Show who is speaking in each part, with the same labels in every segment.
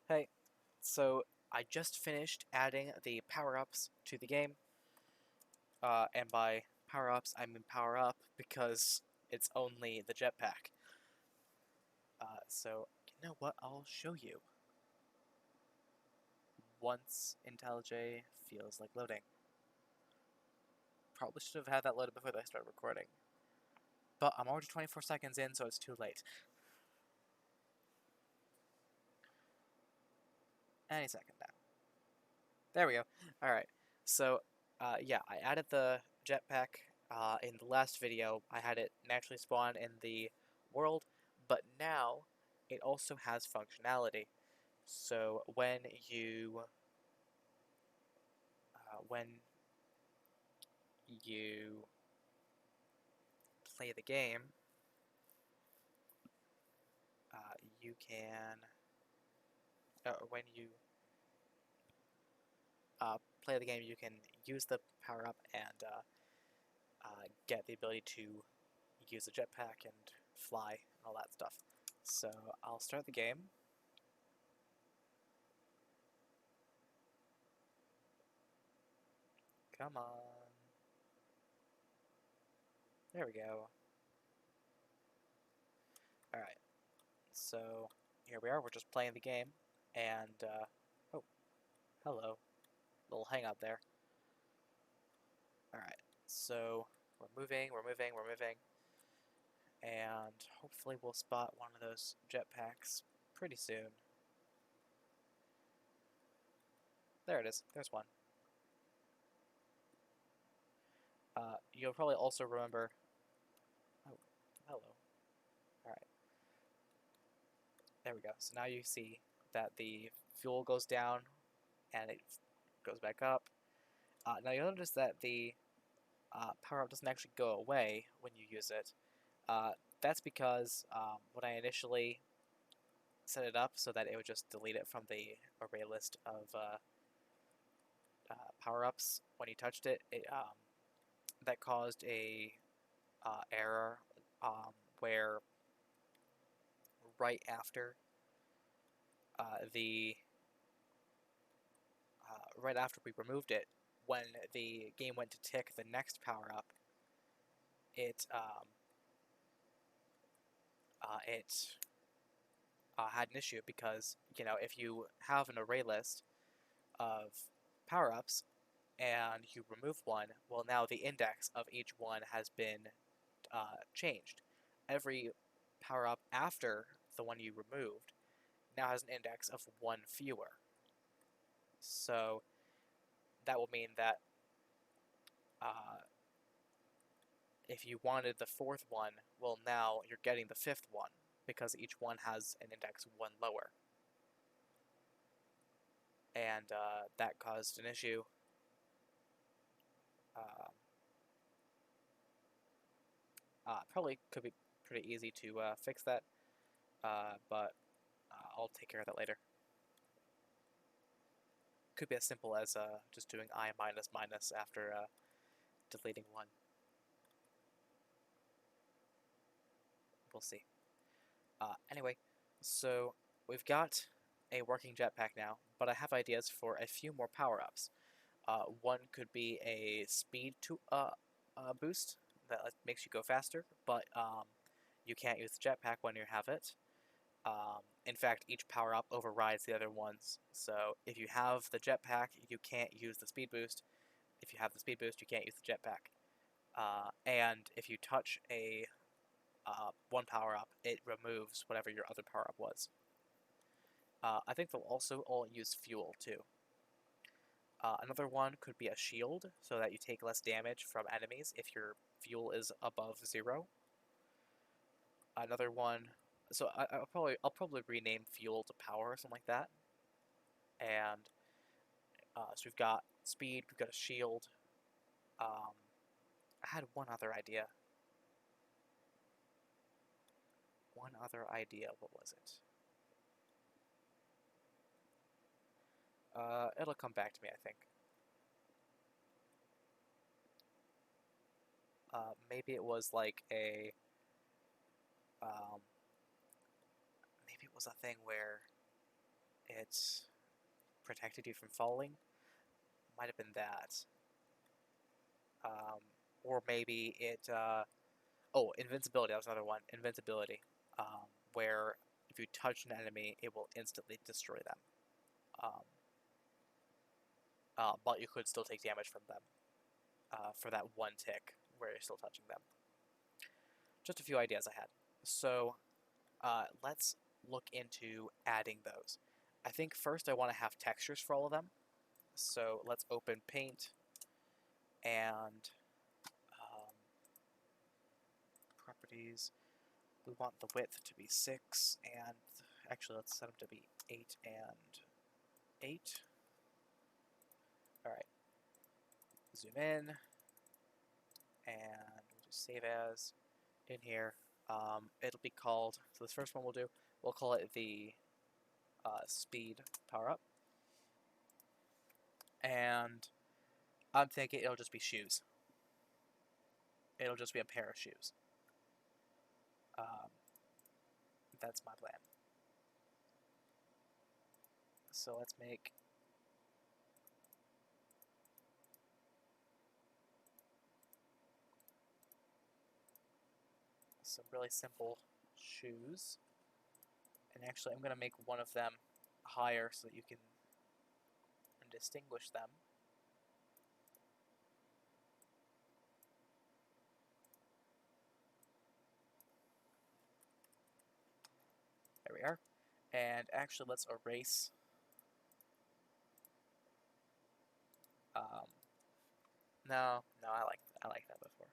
Speaker 1: Hey, so I just finished adding the power-ups to the game, and by power-ups I mean power-up because it's only the jetpack. So, you know what, I'll show you. Once IntelliJ feels like loading. Probably should have had that loaded before I started recording. But I'm already 24 seconds in, so it's too late. Any second now. There we go. Alright, so, yeah, I added the jetpack in the last video. I had it naturally spawn in the world, but now it also has functionality. So when you play the game, you can when you play the game, you can use the power up and get the ability to use the jetpack and fly and all that stuff. So I'll start the game. Come on. There we go. Alright, so here we are. We're just playing the game. And, oh, hello. Little hang up there. Alright, so we're moving, we're moving, we're moving. And hopefully we'll spot one of those jetpacks pretty soon. There it is. There's one. You'll probably also remember... Oh, hello. Alright. There we go. So now you see that the fuel goes down and it goes back up. Now you'll notice that the power-up doesn't actually go away when you use it. That's because when I initially set it up so that it would just delete it from the array list of power-ups when you touched it, that caused a error where right after the right after we removed it, when the game went to tick the next power-up, it had an issue because, you know, if you have an array list of power-ups and you remove one, well, now the index of each one has been changed. Every power-up after the one you removed now has an index of one fewer. So that will mean that if you wanted the fourth one, well, now you're getting the fifth one because each one has an index one lower. And that caused an issue. Probably could be pretty easy to fix that, but I'll take care of that later. Could be as simple as just doing I minus minus after deleting one. We'll see. Anyway, so we've got a working jetpack now, but I have ideas for a few more power-ups. One could be a speed boost that makes you go faster, but you can't use the jetpack when you have it. In fact, each power-up overrides the other ones, so if you have the jetpack, you can't use the speed boost. If you have the speed boost, you can't use the jetpack. And if you touch a one power-up, it removes whatever your other power-up was. I think they'll also all use fuel, too. Another one could be a shield, so that you take less damage from enemies if your fuel is above 0. Another one, so I'll probably rename fuel to power or something like that. And so we've got speed, we've got a shield. I had one other idea. What was it? It'll come back to me, I think. Maybe it was like a... maybe it was a thing where it protected you from falling. Might have been that. Or maybe it... oh, invincibility, that was another one. Invincibility. Where if you touch an enemy, it will instantly destroy them. But you could still take damage from them for that one tick where you're still touching them. Just a few ideas I had. So let's look into adding those. I think first I want to have textures for all of them. So let's open Paint and Properties. We want the width to be 6 and actually let's set them to be 8 and 8. Alright. Zoom in and we'll just save as in here. It'll be called, so this first one we'll call it the speed power up. And I'm thinking it'll just be shoes. It'll just be a pair of shoes. That's my plan. So let's make some really simple shoes. And actually I'm going to make one of them higher so that you can distinguish them. There we are. And actually let's erase no, I like that before.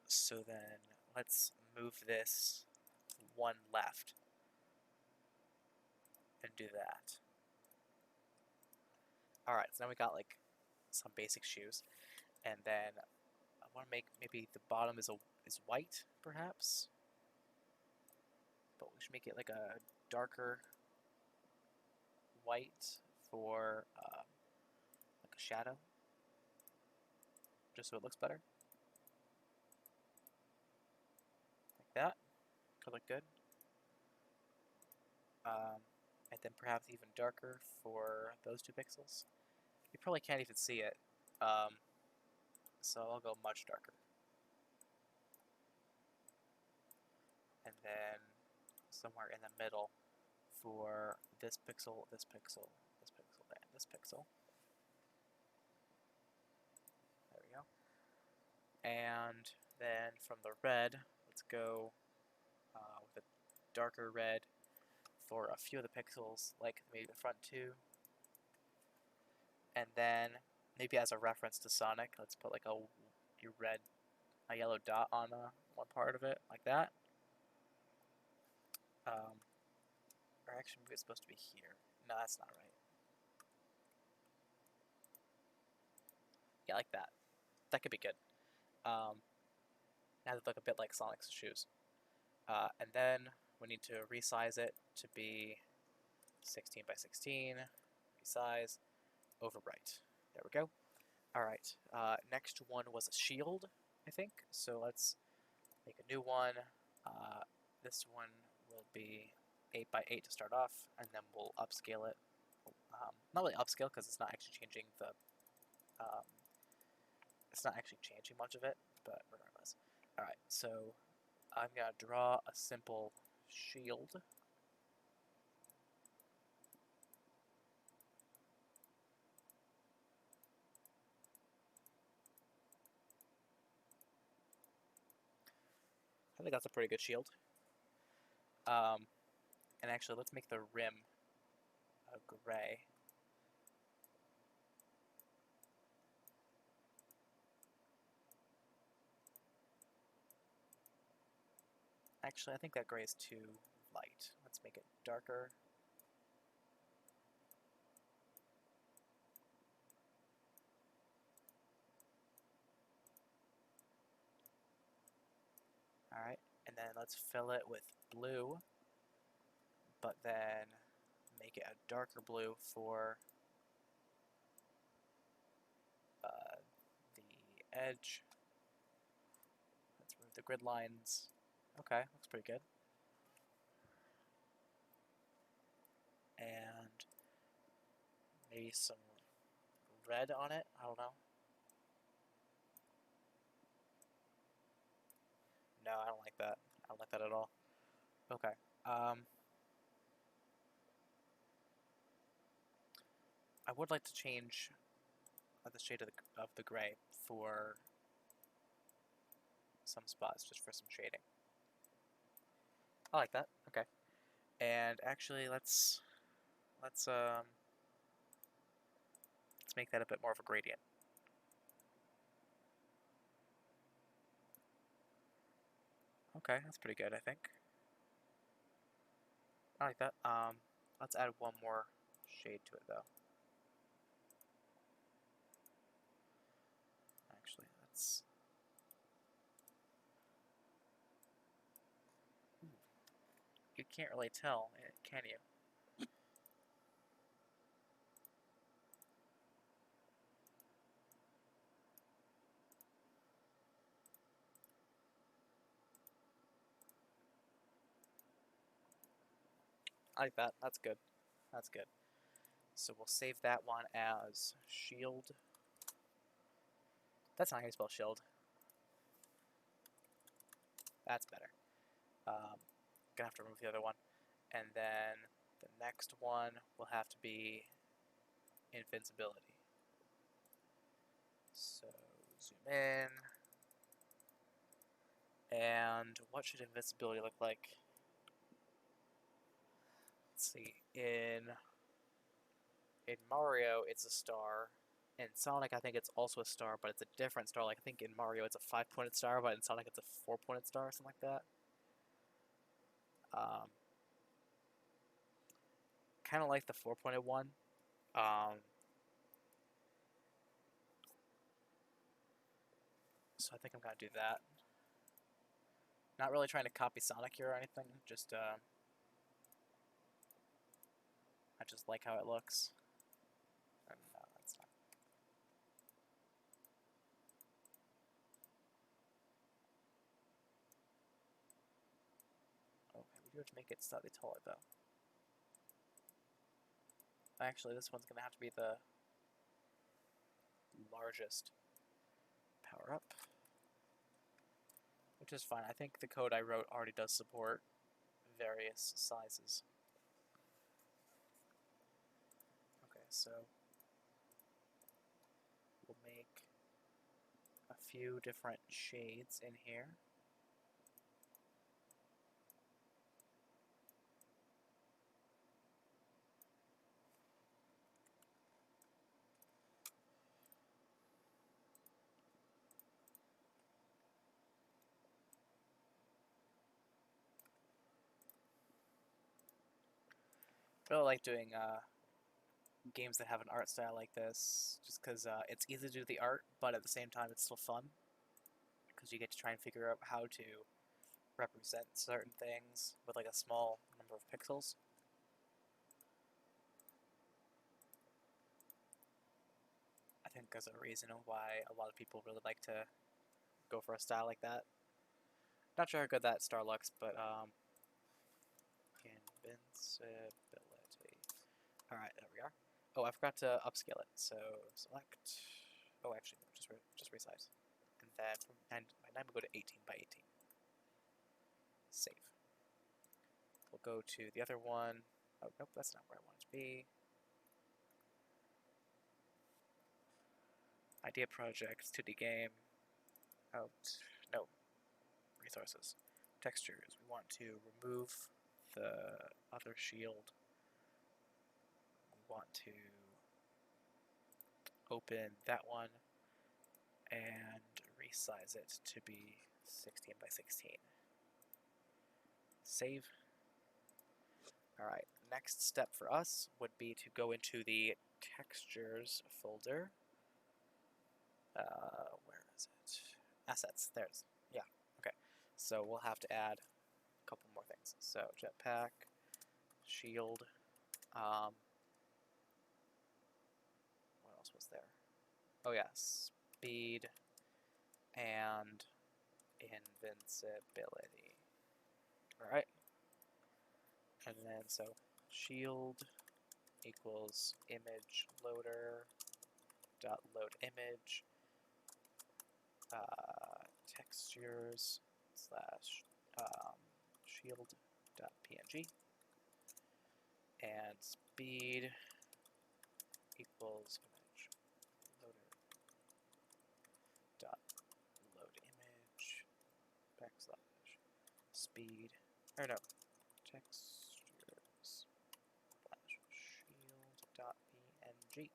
Speaker 1: So then let's move this one left and do that. Alright, so now we got like some basic shoes. And then I want to make maybe the bottom is white, perhaps. But we should make it like a darker white for like a shadow, just so it looks better. Like that. Could look good. And then perhaps even darker for those 2 pixels. You probably can't even see it, so I'll go much darker. And then somewhere in the middle for this pixel, this pixel, this pixel, and this pixel. There we go. And then from the red, let's go with a darker red for a few of the pixels, like maybe the front 2. And then maybe as a reference to Sonic, let's put like a yellow dot on one part of it, like that. Or actually maybe it's supposed to be here. No, that's not right. Yeah, like that. That could be good. Now they look a bit like Sonic's shoes. And then we need to resize it to be 16 by 16. Resize. Overwrite. There we go. Alright, next one was a shield, I think. So let's make a new one. This one will be 8 by 8 to start off, and then we'll upscale it. Not really upscale because it's not actually changing the... it's not actually changing much of it, but regardless. Alright, so I'm going to draw a simple shield. I think that's a pretty good shield. And actually, let's make the rim gray. Actually, I think that gray is too light. Let's make it darker. Alright, and then let's fill it with blue, but then make it a darker blue for the edge. Let's remove the grid lines. Okay, looks pretty good. Maybe some red on it? I don't know. No, I don't like that. I don't like that at all. Okay. I would like to change the shade of the gray for some spots, just for some shading. I like that. Okay. And actually, let's make that a bit more of a gradient. Okay, that's pretty good, I think. I like that. Let's add one more shade to it, though. Actually, let's... You can't really tell, can you? I like that. That's good. That's good. So we'll save that one as shield. That's not how you spell shield. That's better. Gonna have to remove the other one. And then the next one will have to be invincibility. So zoom in. And what should invincibility look like? Let's see. In Mario, it's a star. In Sonic, I think it's also a star, but it's a different star. Like, I think in Mario it's a 5-pointed star, but in Sonic it's a 4-pointed star, or something like that. Kind of like the 4-pointed one. So I think I'm gonna do that. Not really trying to copy Sonic here or anything. Just I just like how it looks. And, that's not. Okay, we do have to make it slightly taller though. Actually, this one's gonna have to be the largest power up, which is fine. I think the code I wrote already does support various sizes. Okay, so we'll make a few different shades in here. I really like doing games that have an art style like this, just because it's easy to do the art, but at the same time it's still fun, because you get to try and figure out how to represent certain things with like a small number of pixels. I think there's a reason why a lot of people really like to go for a style like that. Not sure how good that star looks, but invincibility. Alright, there we are. Oh, I forgot to upscale it, so select... Oh, actually, no, just resize. And then from 9 by 9 we'll go to 18 by 18. Save. We'll go to the other one. Oh, nope, that's not where I want it to be. Idea project, 2D game. Oh, no. Resources. Textures. We want to remove the other shield. We want to open that one and resize it to be 16 by 16. Save. Alright, next step for us would be to go into the textures folder. Where is it? Assets. There's. Yeah. Okay. So we'll have to add a couple more things. So jetpack, shield. What else was there? Oh yeah, speed and invincibility. All right. And then so shield equals image loader dot load image textures slash shield dot png, and speed equals image loader dot load image backslash speed, or no, textures slash shield dot png.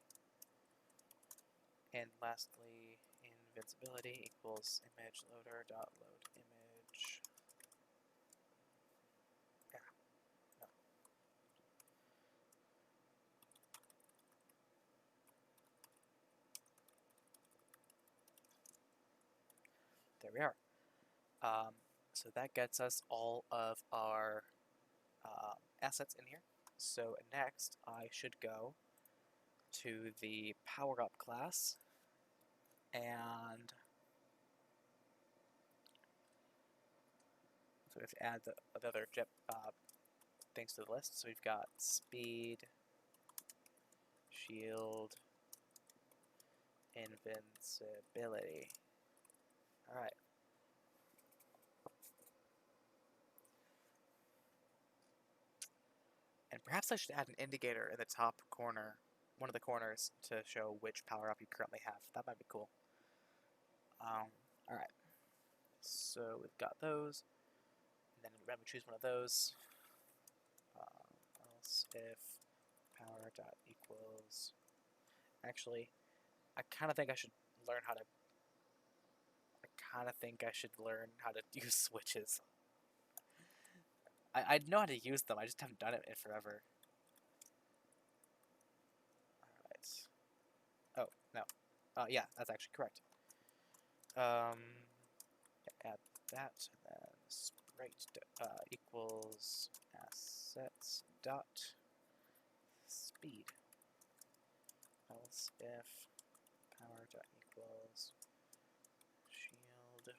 Speaker 1: And lastly, invincibility equals image loader dot load image. Yeah, no. There we are. So that gets us all of our assets in here. So next, I should go to the PowerUp class, and so we have to add the other jet things to the list. So we've got speed, shield, invincibility. All right. And perhaps I should add an indicator in the top corner, one of the corners, to show which power-up you currently have. That might be cool. Alright. So we've got those. And then we choose one of those. Else if power dot equals... Actually, I kind of think I should learn how to... use switches. I know how to use them, I just haven't done it in forever. Alright. Oh, no. Yeah, that's actually correct. Add that, and then sprite equals assets dot speed. Else if power dot equals shield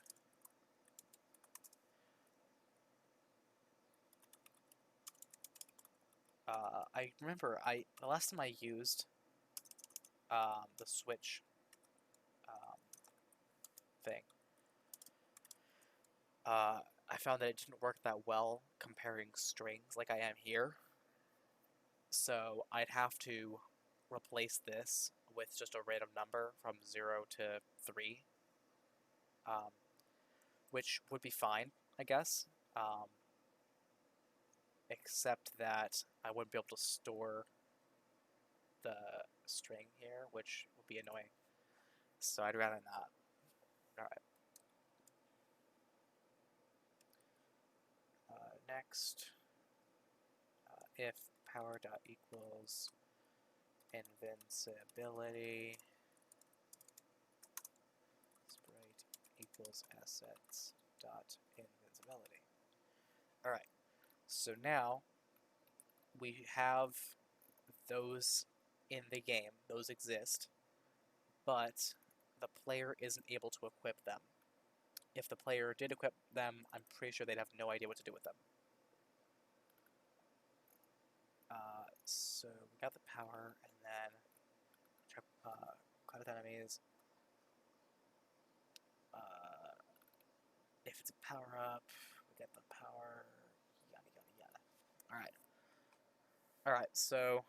Speaker 1: I remember the last time I used the switch thing, I found that it didn't work that well comparing strings like I am here. So I'd have to replace this with just a random number from 0 to 3, which would be fine, I guess, except that I wouldn't be able to store the string here, which would be annoying. So I'd rather not. Alright. Next, if power dot equals invincibility, sprite equals assets dot invincibility. Alright, so now we have those in the game, those exist, but the player isn't able to equip them. If the player did equip them, I'm pretty sure they'd have no idea what to do with them. So we got the power, and then cloud enemies. If it's a power up, we get the power. Yada yada yada. All right. All right. So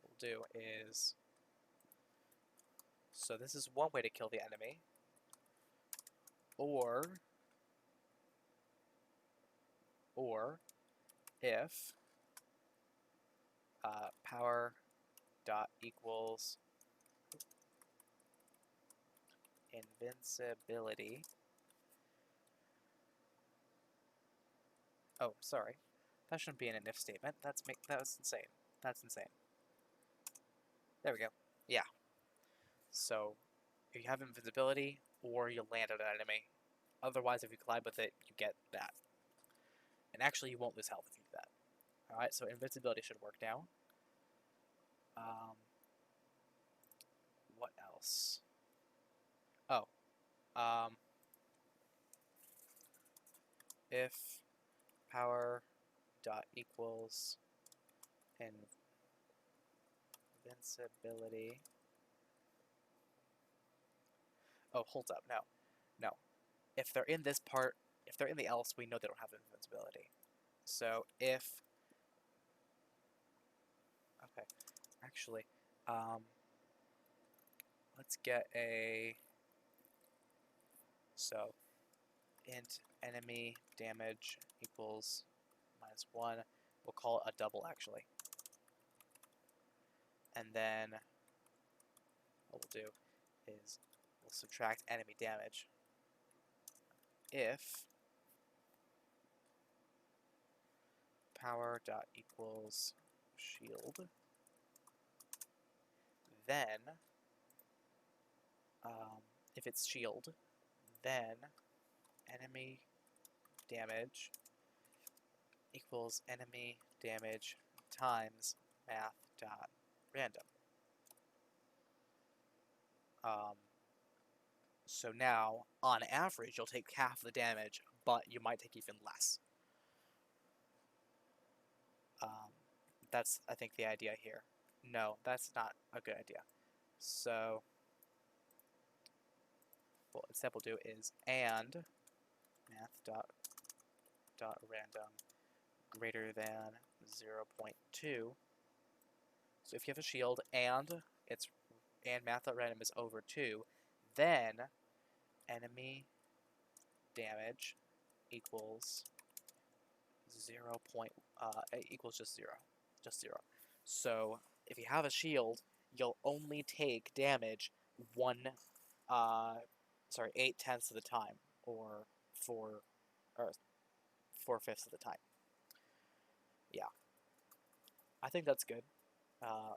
Speaker 1: what we'll do is, so this is one way to kill the enemy, or if power dot equals invincibility. Oh, sorry. That shouldn't be an if statement. That's insane. That's insane. There we go. Yeah. So if you have invincibility, or you land on an enemy. Otherwise, if you collide with it, you get that. And actually, you won't lose health if you do that. Alright, so invincibility should work now. What else? Oh. If power dot equals invincibility. Oh, hold up, no. No. If they're in this part, if they're in the else, we know they don't have invincibility. So if... Okay, actually, let's get a... So, int enemy damage equals -1. We'll call it a double, actually. And then what we'll do is we'll subtract enemy damage if power dot equals shield, then if it's shield, then enemy damage equals enemy damage times math dot random. So now, on average, you'll take half the damage, but you might take even less. That's, I think, the idea here. No, that's not a good idea. So, what instead we'll do is and math dot random greater than 0.2. So if you have a shield and math.random is over 2, then enemy damage equals equals just 0. Just 0. So if you have a shield, you'll only take damage 8/10 of the time, or 4/5 of the time. Yeah, I think that's good.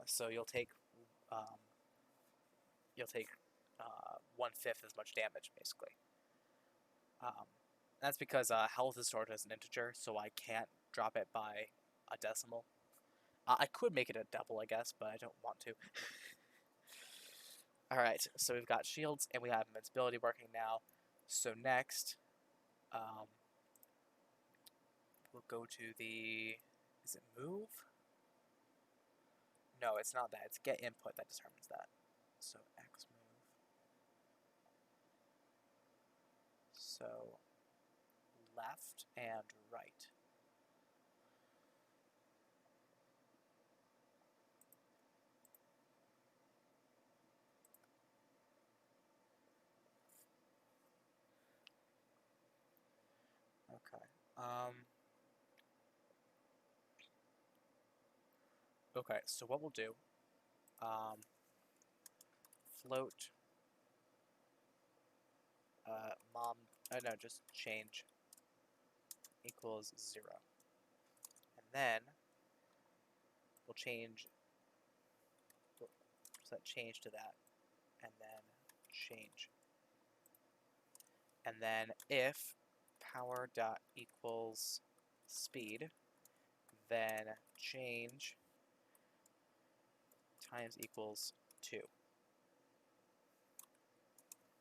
Speaker 1: So you'll take 1/5 as much damage, basically. That's because health is stored as an integer, so I can't drop it by a decimal. I could make it a double, I guess, but I don't want to. Alright, so we've got shields, and we have invincibility working now. So next, we'll go to the... Is it move? No, it's not that. It's get input that determines that. So X move. So left and right. Okay. Okay, so what we'll do, float, no, just change equals 0. And then we'll set change to that, and then change. And then if power dot equals speed, then change times equals 2.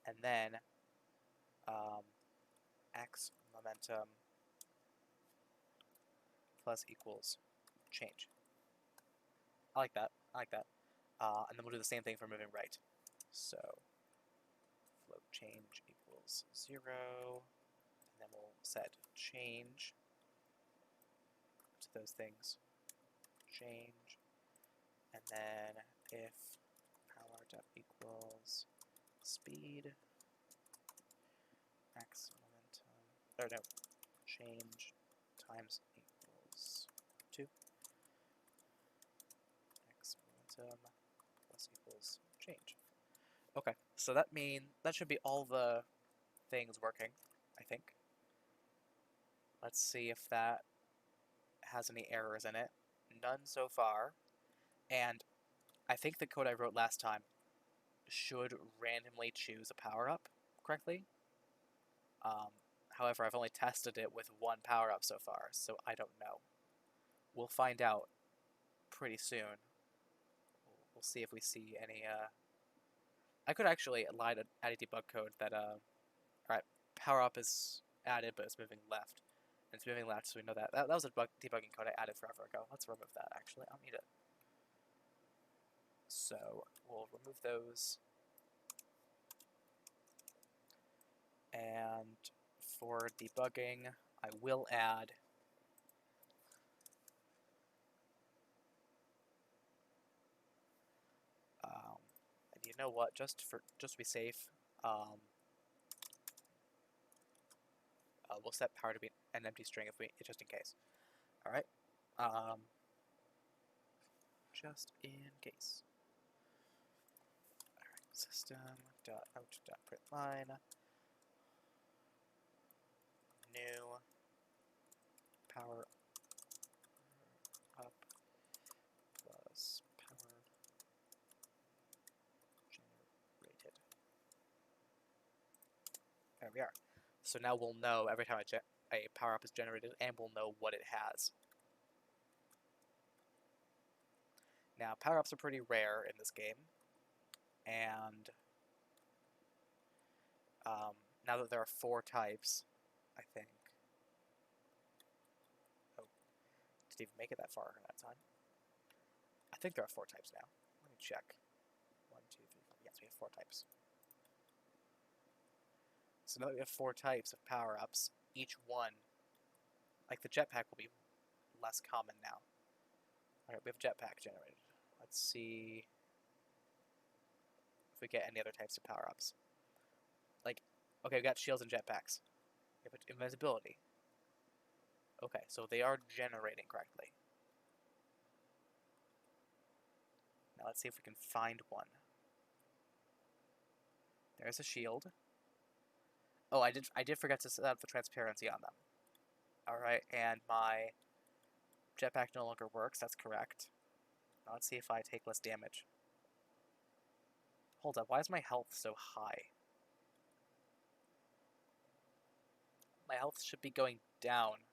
Speaker 1: And then x momentum plus equals change. I like that. I like that. And then we'll do the same thing for moving right. So float change equals 0. And then we'll set change to those things. Change. And then if power dot equals speed, x momentum, change times equals 2. X momentum plus equals change. Okay, so that should be all the things working, I think. Let's see if that has any errors in it. None so far. And I think the code I wrote last time should randomly choose a power-up correctly. However, I've only tested it with one power-up so far, so I don't know. We'll find out pretty soon. We'll see if we see any... I could actually add a debug code that... Alright, power-up is added, but it's moving left. And it's moving left, so we know that. That was a debugging code I added forever ago. Let's remove that, actually. I don't need it. So we'll remove those. And for debugging, I will add and you know what? Just to be safe, we'll set power to be an empty string just in case. All right. Just in case. All right. System.out.println new power up plus power generated. There we are. So now we'll know every time a power up is generated, and we'll know what it has. Now, power ups are pretty rare in this game, and now that there are 4 types, I think. Oh, didn't even make it that far that time. I think there are 4 types now. Let me check. 1, 2, 3, 4. Yes, we have 4 types. So now that we have 4 types of power-ups, each one, like the jetpack, will be less common now. Alright, we have jetpack generated. Let's see if we get any other types of power-ups. Like, okay, we got shields and jetpacks. We have invincibility. Okay, so they are generating correctly. Now let's see if we can find one. There's a shield. Oh, I did forget to set up the transparency on them. Alright, and my jetpack no longer works, that's correct. Now let's see if I take less damage. Hold up, why is my health so high? My health should be going down.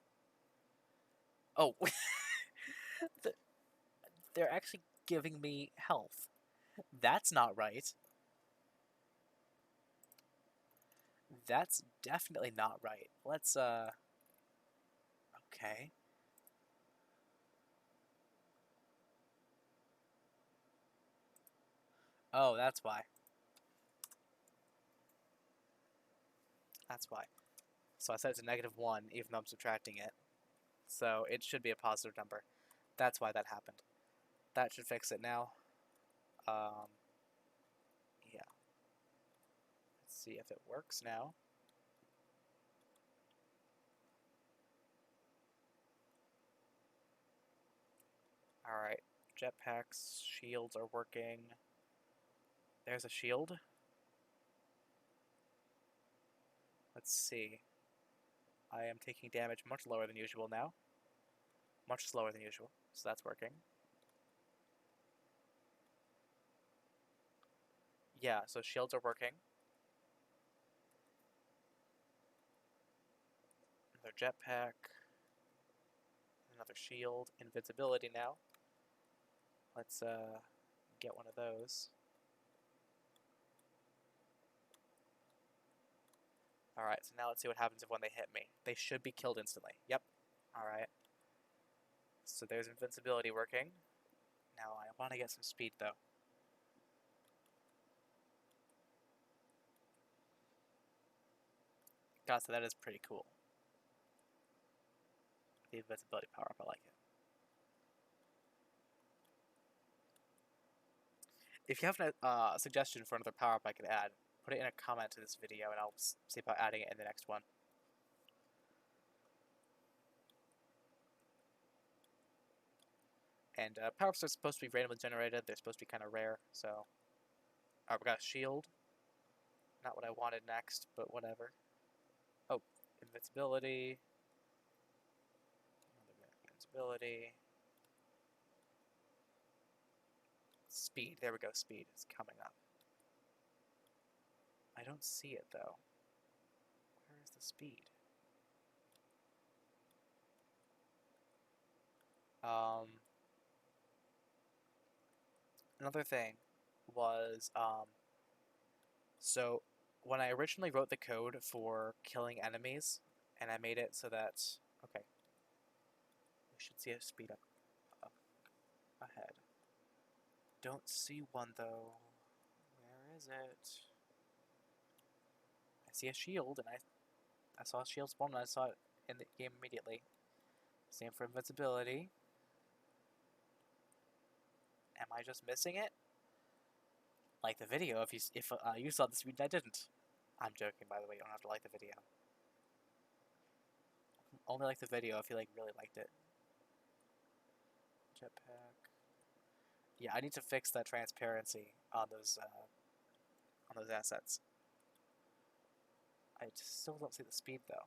Speaker 1: Oh, they're actually giving me health. That's not right. That's definitely not right. Let's, okay. Oh, that's why. That's why. So I set it to -1, even though I'm subtracting it. So it should be a positive number. That's why that happened. That should fix it now. Yeah. Let's see if it works now. Alright. Jetpacks, shields are working. There's a shield. Let's see. I am taking damage much lower than usual now. Much slower than usual, so that's working. Yeah, so shields are working. Another jetpack. Another shield. Invincibility now. Let's get one of those. Alright, so now let's see what happens when they hit me. They should be killed instantly. Yep. Alright. So there's invincibility working. Now I want to get some speed though. God, so that is pretty cool. The invincibility power up, I like it. If you have a suggestion for another power up I could add, put it in a comment to this video and I'll see about adding it in the next one. And power-ups are supposed to be randomly generated. They're supposed to be kind of rare, so... Alright, we got a shield. Not what I wanted next, but whatever. Oh, invincibility. Another invincibility. Speed. There we go, speed. It's coming up. I don't see it, though. Where is the speed? Another thing was, so when I originally wrote the code for killing enemies, and I made it so that, see a speed up ahead. Don't see one though. Where is it? I see a shield, and I saw a shield spawn, and I saw it in the game immediately. Same for invincibility. Am I just missing it? Like the video if you saw the speed and I didn't. I'm joking, by the way. You don't have to like the video. Only like the video if you really liked it. Jetpack. Yeah, I need to fix that transparency on those assets. I still don't see the speed though.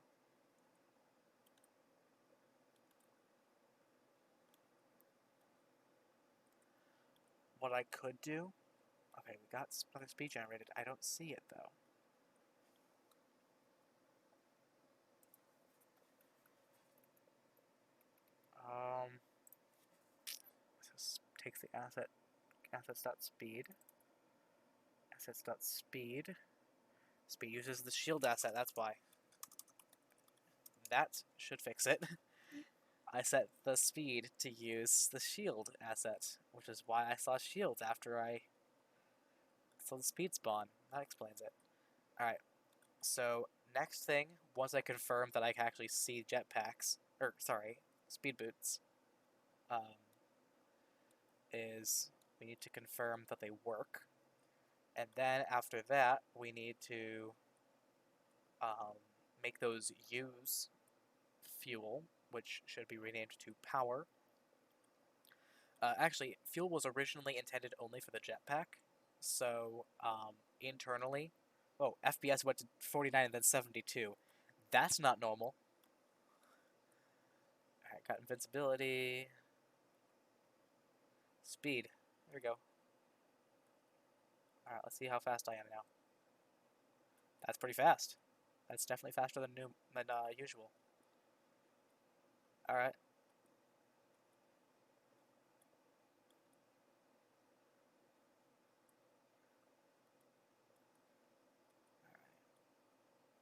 Speaker 1: What I could do. Okay, we got another speed generated. I don't see it though. So takes the assets.speed. Assets.speed. Speed uses the shield asset, that's why. That should fix it. I set the speed to use the shield asset, which is why I saw shield after I saw the speed spawn. That explains it. Alright, so next thing, once I confirm that I can actually see jetpacks, speed boots, is we need to confirm that they work. And then after that, we need to make those use fuel, which should be renamed to power. Actually, fuel was originally intended only for the jetpack, so internally, FPS went to 49 and then 72. That's not normal. Alright, got invincibility. Speed. There we go. Alright, let's see how fast I am now. That's pretty fast. That's definitely faster than usual. Alright.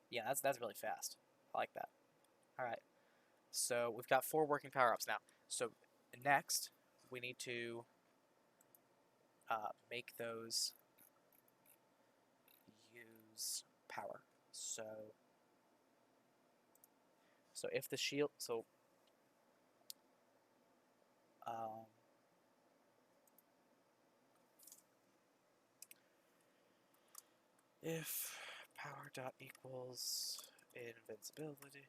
Speaker 1: Yeah, that's really fast. I like that. Alright. So we've got 4 working power-ups now. So next, we need to make those use power. So if the shield, if power dot equals invincibility,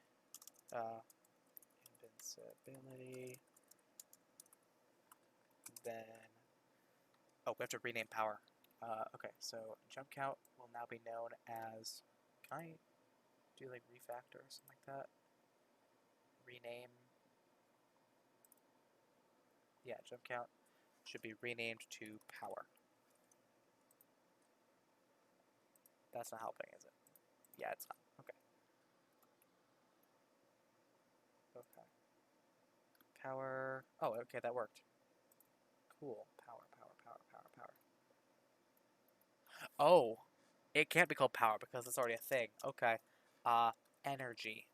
Speaker 1: then we have to rename power. Okay, so jump count will now be known as. Can I do refactor or something like that? Rename. Yeah, jump count should be renamed to power. That's not helping, is it? Yeah, it's not. Okay. Okay. Power. Oh, okay, that worked. Cool. Power. Oh, it can't be called power because it's already a thing. Okay. Energy.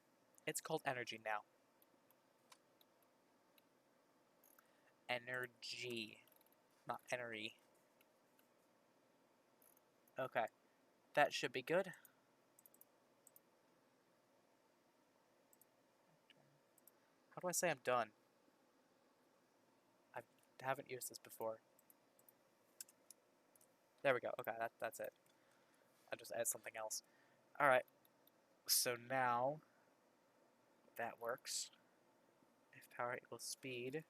Speaker 1: It's called energy now. Energy. Not energy. Okay. That should be good. How do I say I'm done? I haven't used this before. There we go. Okay, that's it. I'll just add something else. Alright. So now that works. If power equals speed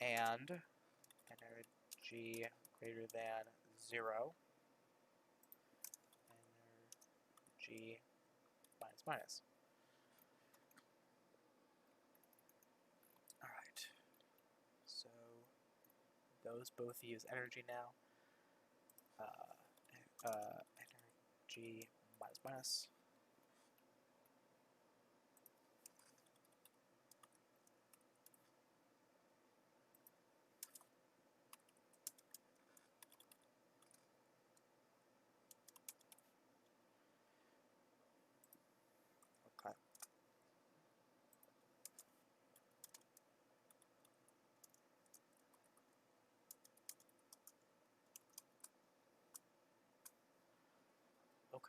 Speaker 1: and energy greater than 0, energy minus. Alright. So those both use energy now. Energy minus. Okay.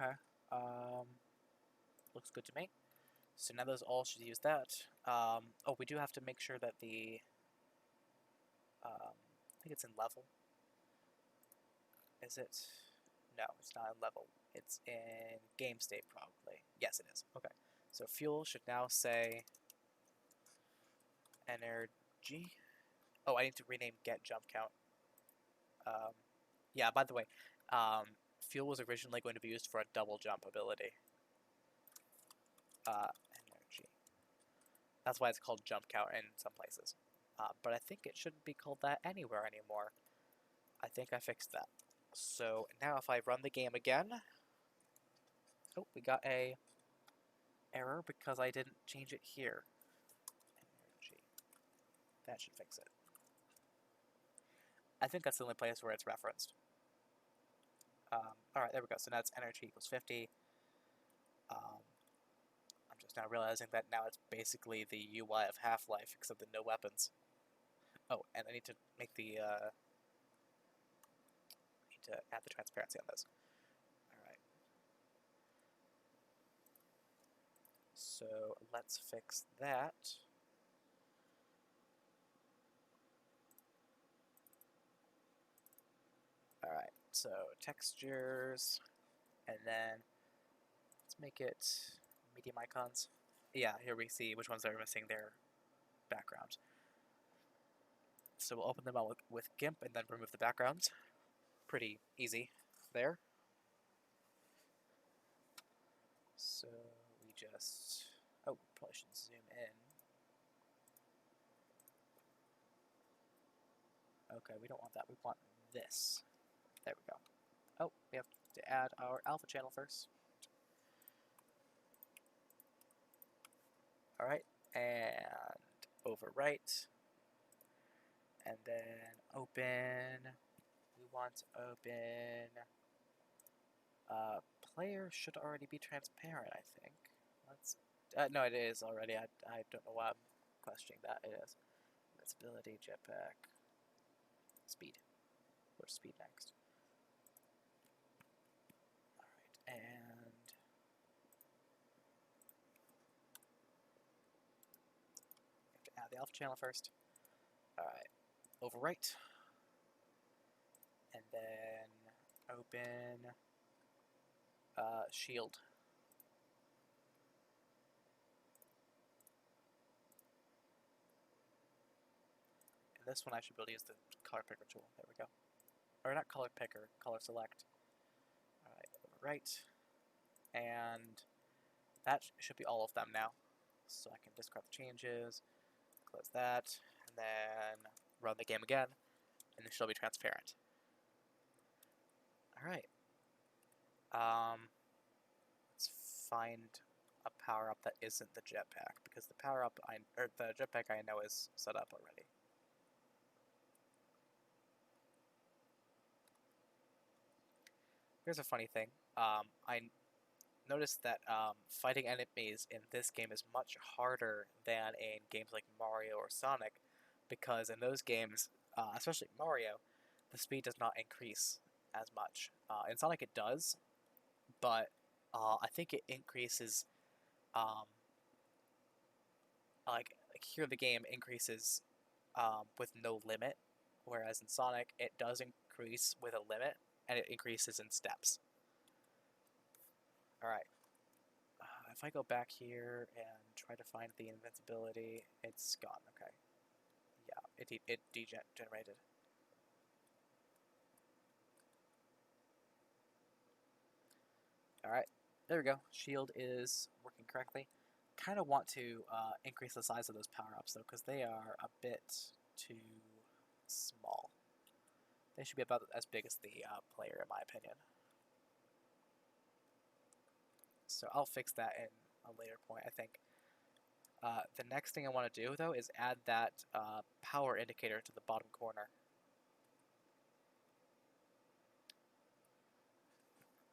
Speaker 1: Okay. Looks good to me. So now those all should use that. Oh, we do have to make sure that the I think it's in level. Is it? No, it's not in level. It's in game state probably. Yes, it is. Okay. So fuel should now say energy. Oh, I need to rename get jump count. Yeah, by the way, fuel was originally going to be used for a double jump ability. Energy. That's why it's called jump count in some places. But I think it shouldn't be called that anywhere anymore. I think I fixed that. So now if I run the game again, oh, we got a error because I didn't change it here. Energy. That should fix it. I think that's the only place where it's referenced. Alright, there we go. So now it's energy equals 50. I'm just now realizing that now it's basically the UI of Half-Life, except with no weapons. Oh, and I need to make the, need to add the transparency on this. Alright. So let's fix that. Alright, so textures, and then let's make it medium icons. Yeah, here we see which ones are missing their background. So we'll open them all with GIMP and then remove the backgrounds. Pretty easy there. So we just, oh, probably should zoom in. Okay, we don't want that, we want this. There we go. Oh, we have to add our alpha channel first. Alright, and overwrite. And then open. We want to open. Player should already be transparent, I think. Let's. No, it is already. I don't know why I'm questioning that. It is. Invincibility, jetpack, speed. Where's speed next? Alright, and we have to add the alpha channel first. Alright, overwrite. And then open shield. And this one I should be able to use the color picker tool. There we go. Or not color picker, color select. Alright, overwrite. And that should be all of them now. So I can discard the changes, close that, and then run the game again, and it shall be transparent. Alright. Let's find a power-up that isn't the jetpack, because the power-up or the jetpack I know is set up already. Here's a funny thing. I noticed that fighting enemies in this game is much harder than in games like Mario or Sonic, because in those games, especially Mario, the speed does not increase as much. In Sonic it does, but I think it increases, like here the game increases with no limit, whereas in Sonic it does increase with a limit, and it increases in steps. Alright. If I go back here and try to find the invincibility, it's gone. Okay. Yeah, it degenerated. Alright, there we go. Shield is working correctly. Kind of want to increase the size of those power-ups, though, because they are a bit too small. They should be about as big as the player, in my opinion. So I'll fix that in a later point, I think. The next thing I want to do, though, is add that power indicator to the bottom corner.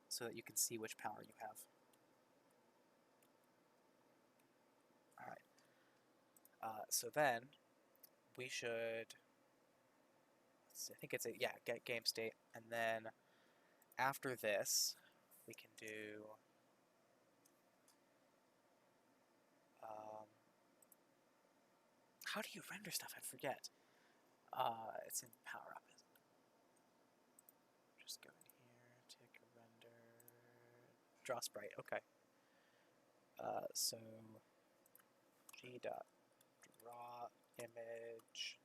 Speaker 1: So that you can see which power you have. Alright. So then, we should... I think it's a... Yeah, get game state. And then, after this, we can do how do you render stuff? I forget. It's in PowerUp, isn't it? Just go in here, take a render, draw sprite. Okay. So g.draw image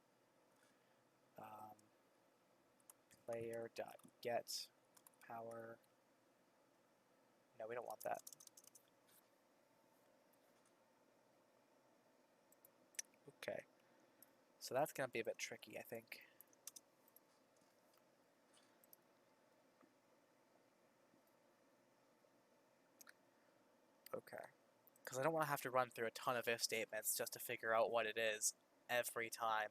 Speaker 1: player.get power. No, we don't want that. Okay. So that's going to be a bit tricky, I think. Okay. Because I don't want to have to run through a ton of if statements just to figure out what it is every time.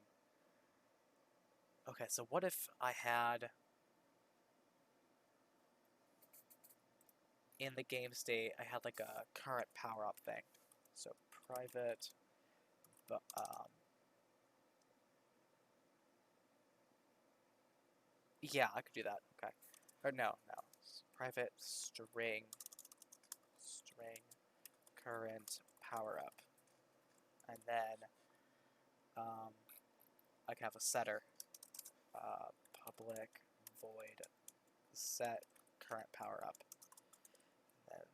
Speaker 1: Okay, so what if I had in the game state, I had like a current power-up thing. So private, but yeah, I could do that. Okay. Or no. Private string current power-up. And then I can have a setter. Public void set current power-up. Then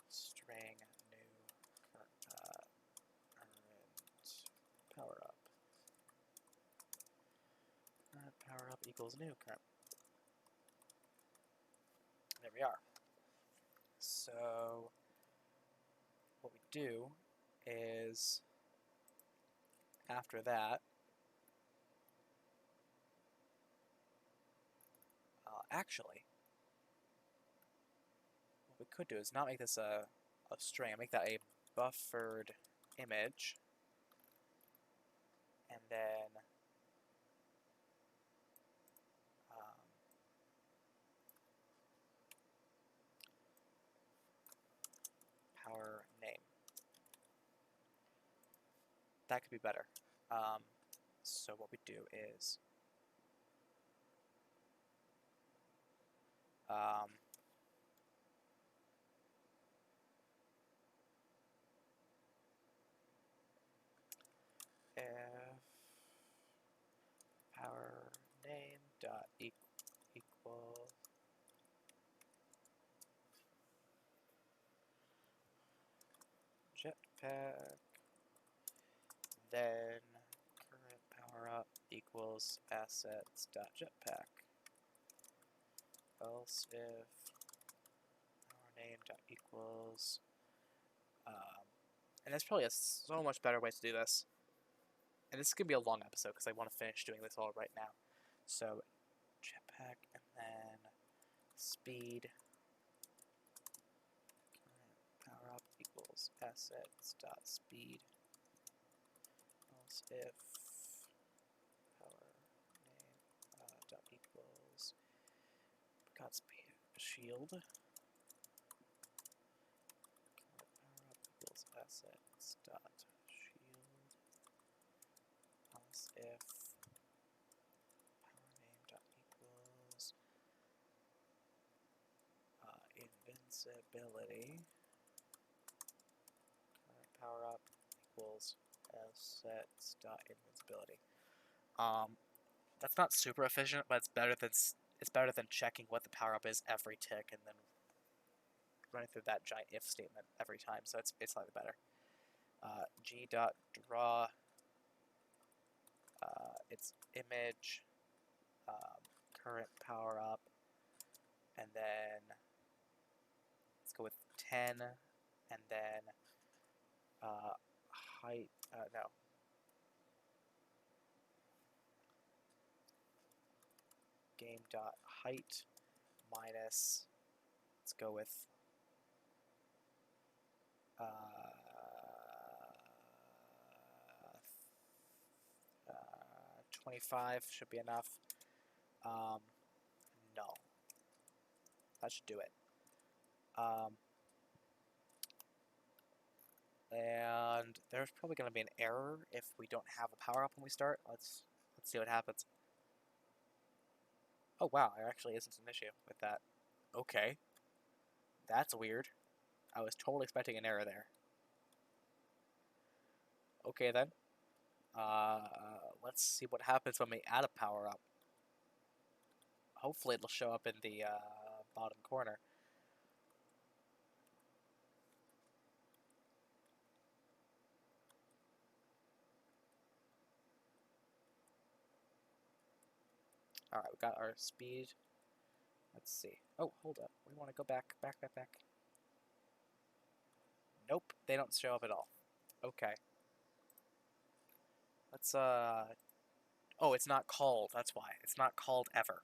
Speaker 1: string new current power-up. Current power-up equals new current. There we are. So what we do is after that, actually, what we could do is not make this a string, make that a buffered image, and then power name. That could be better. So what we do is if power name dot equal jetpack, then current power up equals assets dot jetpack. Else if power name dot equals and there's probably so much better ways to do this. And this is going to be a long episode because I want to finish doing this all right now. So jetpack and then speed power up equals assets dot speed. Else if power name dot equals got speed shield. Power up equals assets dot shield. Else if power name dot equals invincibility. Current power up equals assets dot invincibility. That's not super efficient, but it's better than checking what the power up is every tick and then running through that giant if statement every time. So it's slightly better. G dot draw its image current power up, and then let's go with 10, and then height. No. Game dot height minus. Let's go with 25 should be enough. No, that should do it. And there's probably going to be an error if we don't have a power up when we start. Let's see what happens. Oh wow, there actually isn't an issue with that. Okay. That's weird. I was totally expecting an error there. Okay then. Let's see what happens when we add a power-up. Hopefully it'll show up in the bottom corner. Alright, we got our speed. Let's see. Oh, hold up. We want to go back. Nope, they don't show up at all. Okay. Let's, oh, it's not called. That's why. It's not called ever.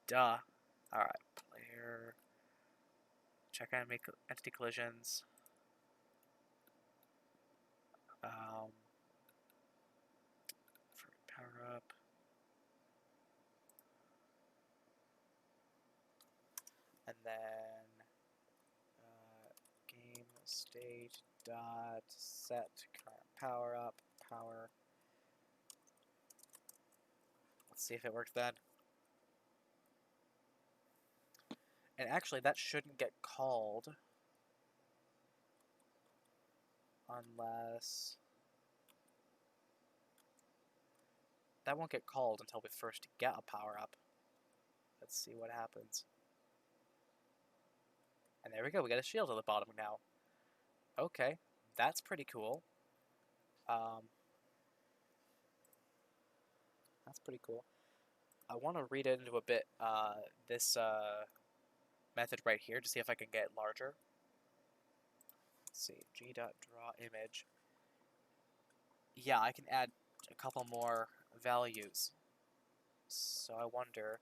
Speaker 1: Duh. Alright, player. Check entity collisions. For power up. And then game state dot set current power up power. Let's see if it works then. And actually, that shouldn't get called unless that won't get called until we first get a power up. Let's see what happens. And there we go. We got a shield at the bottom now. Okay, that's pretty cool. That's pretty cool. I want to read it into a bit. This method right here to see if I can get it larger. Let's see, g.draw image. Yeah, I can add a couple more values. So I wonder.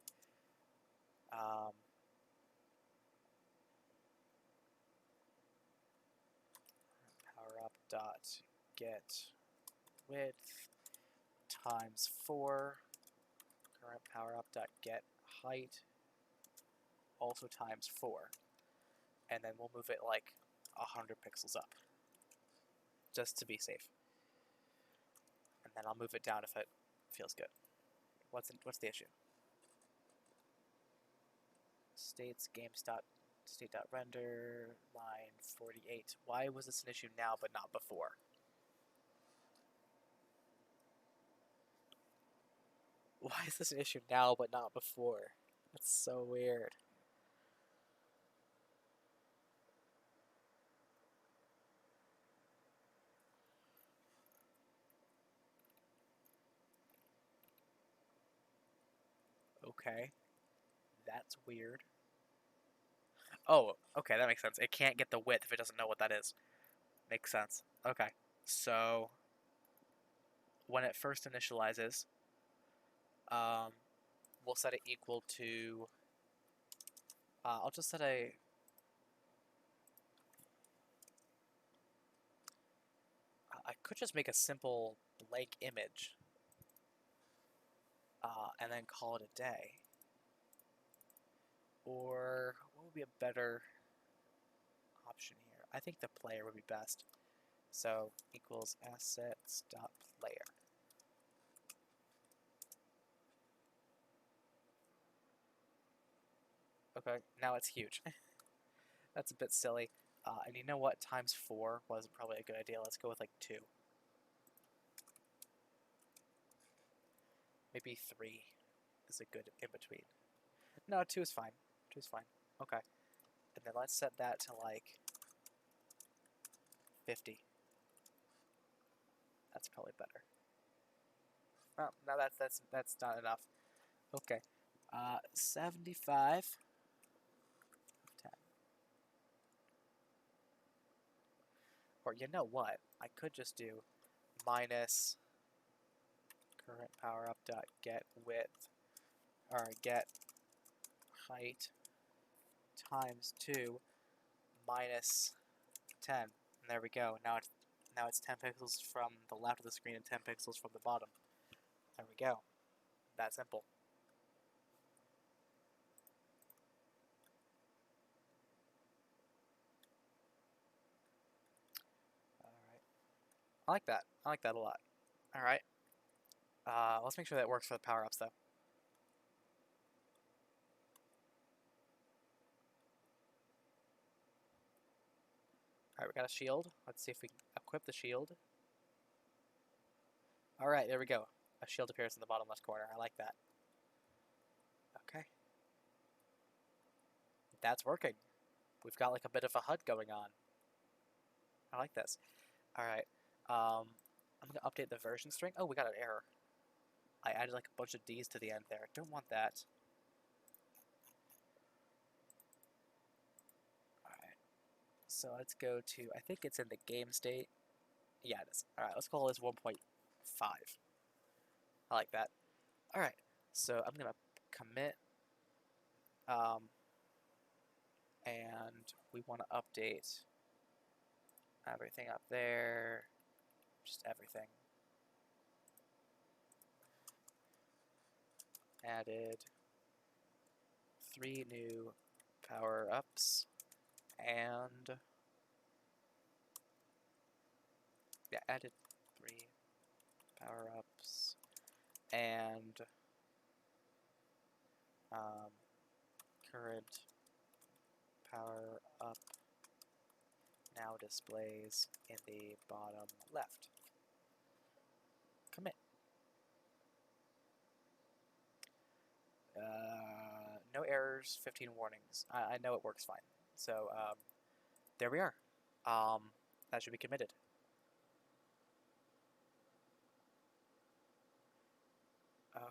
Speaker 1: Power up dot get width times 4. Current power up dot get height also times 4. And then we'll move it like 100 pixels up, just to be safe. And then I'll move it down if it feels good. What's the issue? States games dot state dot render line 48. Why was this an issue now but not before? Why is this an issue now but not before? That's so weird. Okay. That's weird. Oh, okay, that makes sense. It can't get the width if it doesn't know what that is. Makes sense. Okay. So when it first initializes, we'll set it equal to I'll just set a I could just make a simple blank image and then call it a day. Or what would be a better option here? I think the player would be best. So equals assets.player. Okay, now it's huge. That's a bit silly. And you know what? Times 4 wasn't probably a good idea. Let's go with like 2. Maybe 3 is a good in between. No, 2 is fine. 2 is fine. Okay. And then let's set that to like 50. That's probably better. Oh, no, that's not enough. Okay. 75. 10. Or you know what? I could just do minus current power up dot get width or get height times 2 minus 10. And there we go. Now it's 10 pixels from the left of the screen and 10 pixels from the bottom. There we go. That simple. Alright. I like that. I like that a lot. Alright. Let's make sure that works for the power-ups, though. Alright, we got a shield. Let's see if we can equip the shield. Alright, there we go. A shield appears in the bottom left corner. I like that. Okay. That's working. We've got like a bit of a HUD going on. I like this. Alright. I'm going to update the version string. Oh, we got an error. I added like a bunch of D's to the end there. Don't want that. Alright. So let's go to, I think it's in the game state. Yeah, it is. Alright, let's call this 1.5. I like that. Alright, so I'm going to commit. And we want to update everything up there. Just everything. Added 3 new power-ups and yeah, added 3 power-ups and current power-up now displays in the bottom left. Commit. No errors, 15 warnings. I know it works fine. So there we are. That should be committed.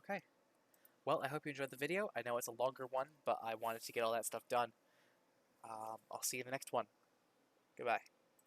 Speaker 1: Okay. Well, I hope you enjoyed the video. I know it's a longer one, but I wanted to get all that stuff done. I'll see you in the next one. Goodbye.